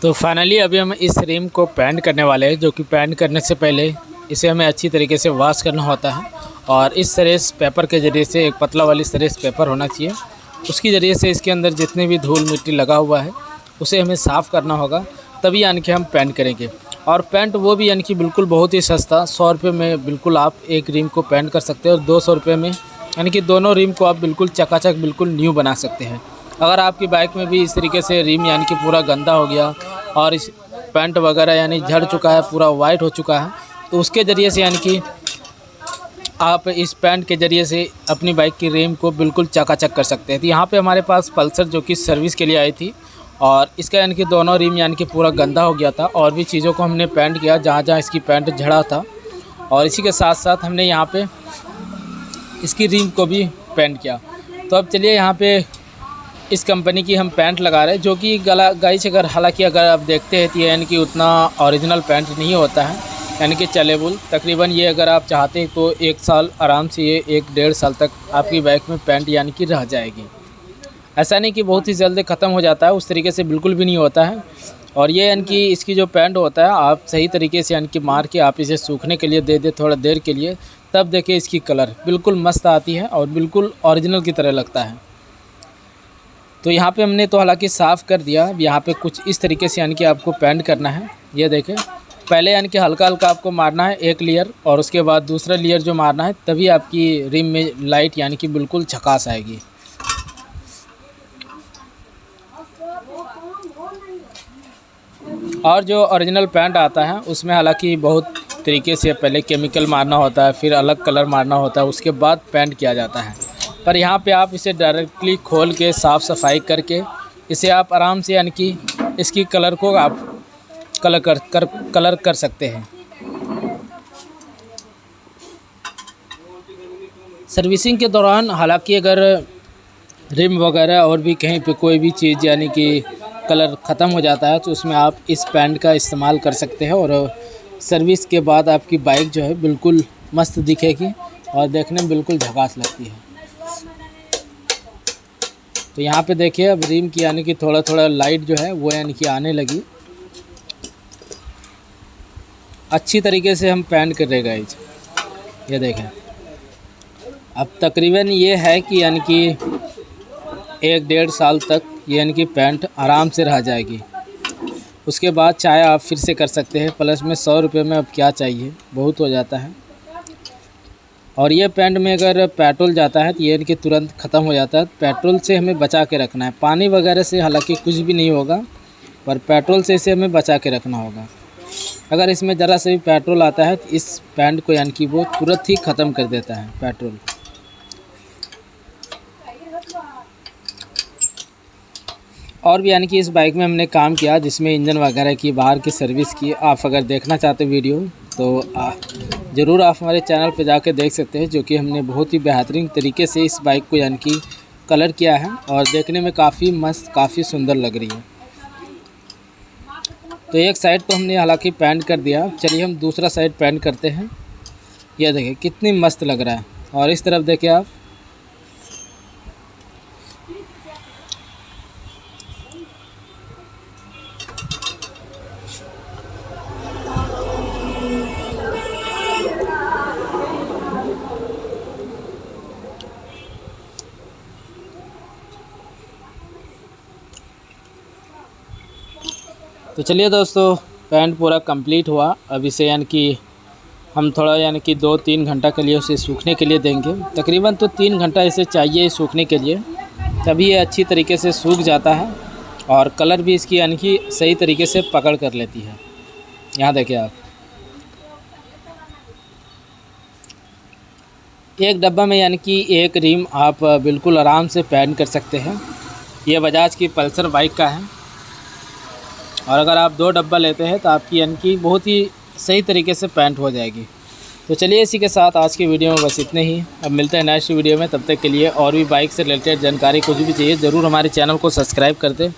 तो फाइनली अभी हम इस रिम को पेंट करने वाले हैं, जो कि पेंट करने से पहले इसे हमें अच्छी तरीके से वॉश करना होता है। और इस सरेस पेपर के ज़रिए से, एक पतला वाली सरेस पेपर होना चाहिए, उसके ज़रिए से इसके अंदर जितने भी धूल मिट्टी लगा हुआ है उसे हमें साफ़ करना होगा, तभी यानी कि हम पेंट करेंगे। और पेंट वो भी यानी कि बिल्कुल बहुत ही सस्ता, 100 रुपये में बिल्कुल आप एक रिम को पेंट कर सकते हैं। और 200 रुपये में यानी कि दोनों रिम को आप बिल्कुल चकाचक बिल्कुल न्यू बना सकते हैं। अगर आपकी बाइक में भी इस तरीके से रिम यानी कि पूरा गंदा हो गया और इस पेंट वगैरह यानी झड़ चुका है, पूरा वाइट हो चुका है, तो उसके ज़रिए से यानी कि आप इस पेंट के ज़रिए से अपनी बाइक की रिम को बिल्कुल चकाचक कर सकते हैं। तो यहाँ पे हमारे पास पल्सर जो कि सर्विस के लिए आई थी, और इसका यानी कि दोनों रिम यानी कि पूरा गंदा हो गया था, और भी चीज़ों को हमने पेंट किया जहाँ जहाँ इसकी पेंट झड़ा था। और इसी के साथ साथ हमने यहाँ पे इसकी रिम को भी पेंट किया। तो अब चलिए यहाँ पे इस कंपनी की हम पेंट लगा रहे हैं, जो कि गाइस अगर हालांकि अगर आप देखते हैं तो ये यानी कि उतना ओरिजिनल पेंट नहीं होता है, यानी कि चलेबल। तकरीबन ये अगर आप चाहते हैं तो 1 साल आराम से, ये 1-1.5 साल तक आपकी बाइक में पेंट यानी कि रह जाएगी। ऐसा नहीं कि बहुत ही जल्दी ख़त्म हो जाता है, उस तरीके से बिल्कुल भी नहीं होता है। और ये यानी कि इसकी जो पेंट होता है, आप सही तरीके से यानी कि मार के आप इसे सूखने के लिए दे दे थोड़ा देर के लिए, तब देखिए इसकी कलर बिल्कुल मस्त आती है और बिल्कुल ओरिजिनल की तरह लगता है। तो यहाँ पे हमने तो हालांकि साफ़ कर दिया। अब यहाँ पे कुछ इस तरीके से यानी कि आपको पेंट करना है। ये देखें, पहले यानी कि हल्का हल्का आपको मारना है एक लेयर, और उसके बाद दूसरा लेयर जो मारना है, तभी आपकी रिम में लाइट यानी कि बिल्कुल झकास आएगी। और जो ओरिजिनल पेंट आता है उसमें हालांकि बहुत तरीके से पहले केमिकल मारना होता है, फिर अलग कलर मारना होता है, उसके बाद पेंट किया जाता है। पर यहाँ पे आप इसे डायरेक्टली खोल के साफ़ सफाई करके इसे आप आराम से यानी कि इसकी कलर को आप कलर कर सकते हैं। सर्विसिंग के दौरान हालांकि अगर रिम वगैरह और भी कहीं पे कोई भी चीज़ यानी कि कलर ख़त्म हो जाता है, तो उसमें आप इस पेंट का इस्तेमाल कर सकते हैं। और सर्विस के बाद आपकी बाइक जो है बिल्कुल मस्त दिखेगी और देखने में बिल्कुल झकास लगती है। तो यहाँ पे देखिए अब रिम की यानी कि थोड़ा थोड़ा लाइट जो है वो यानी कि आने लगी। अच्छी तरीके से हम पेंट कर रहे गाइस, ये देखें। अब तकरीबन ये है कि यानी कि 1-1.5 साल तक ये यानी कि पेंट आराम से रह जाएगी। उसके बाद चाहे आप फिर से कर सकते हैं। प्लस में 100 रुपये में अब क्या चाहिए, बहुत हो जाता है। और ये पेंट में अगर पेट्रोल जाता है तो ये यानी कि तुरंत ख़त्म हो जाता है। पेट्रोल से हमें बचा के रखना है। पानी वगैरह से हालांकि कुछ भी नहीं होगा, पर पेट्रोल से इसे हमें बचा के रखना होगा। अगर इसमें ज़रा से भी पेट्रोल आता है तो इस पेंट को यानी कि वो तुरंत ही ख़त्म कर देता है पेट्रोल। और भी यानी कि इस बाइक में हमने काम किया, जिसमें इंजन वगैरह की, बाहर की सर्विस की। आप अगर देखना चाहते वीडियो तो ज़रूर आप हमारे चैनल पर जाकर देख सकते हैं, जो कि हमने बहुत ही बेहतरीन तरीके से इस बाइक को यानी कि कलर किया है, और देखने में काफ़ी मस्त, काफ़ी सुंदर लग रही है। तो एक साइड तो हमने हालांकि पेंट कर दिया। चलिए हम दूसरा साइड पेंट करते हैं। यह देखिए कितनी मस्त लग रहा है। और इस तरफ देखिए आप, तो चलिए दोस्तों, पेंट पूरा कंप्लीट हुआ। अब इसे यानी कि हम थोड़ा यानी कि 2-3 घंटा के लिए उसे सूखने के लिए देंगे। तकरीबन तो 3 घंटा इसे चाहिए सूखने के लिए, तभी ये अच्छी तरीके से सूख जाता है और कलर भी इसकी यानी कि सही तरीके से पकड़ कर लेती है। यहाँ देखिए आप, एक डब्बा में यानी कि एक रिम आप बिल्कुल आराम से पेंट कर सकते हैं। ये बजाज की पल्सर बाइक का है, और अगर आप 2 डब्बा लेते हैं तो आपकी यानी कि बहुत ही सही तरीके से पेंट हो जाएगी। तो चलिए इसी के साथ आज की वीडियो में बस इतने ही। अब मिलते हैं नेक्स्ट वीडियो में। तब तक के लिए और भी बाइक से रिलेटेड जानकारी कुछ भी चाहिए, ज़रूर हमारे चैनल को सब्सक्राइब कर दें।